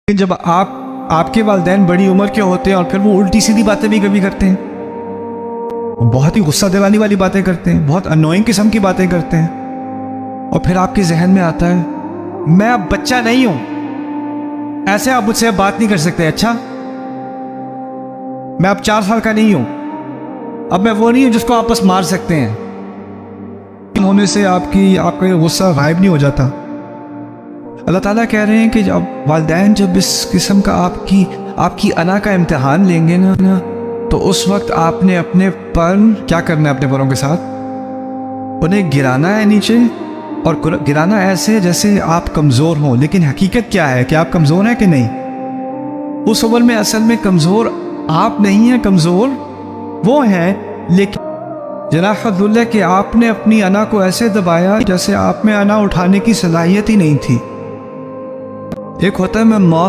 لیکن جب آپ کے والدین بڑی عمر کے ہوتے ہیں اور پھر وہ الٹی سیدھی باتیں بھی کبھی کرتے ہیں، بہت ہی غصہ دلانے والی باتیں کرتے ہیں، بہت انوئنگ قسم کی باتیں کرتے ہیں، اور پھر آپ کے ذہن میں آتا ہے میں اب بچہ نہیں ہوں، ایسے آپ مجھ سے اب بات نہیں کر سکتے، اچھا میں اب 4 سال کا نہیں ہوں، اب میں وہ نہیں ہوں جس کو آپ بس مار سکتے ہیں۔ ہونے سے آپ کا یہ غصہ غائب نہیں ہو جاتا۔ اللہ تعالیٰ کہہ رہے ہیں کہ جب والدین جب اس قسم کا آپ کی انا کا امتحان لیں گے نا تو اس وقت آپ نے اپنے پر کیا کرنا ہے، اپنے پروں کے ساتھ انہیں گرانا ہے نیچے، اور گرانا ایسے جیسے آپ کمزور ہوں، لیکن حقیقت کیا ہے کہ آپ کمزور ہیں کہ نہیں؟ اس عمر میں اصل میں کمزور آپ نہیں ہیں، کمزور وہ ہیں، لیکن جناح الذل کہ آپ نے اپنی انا کو ایسے دبایا جیسے آپ میں انا اٹھانے کی صلاحیت ہی نہیں تھی۔ ایک ہوتا ہے میں معاف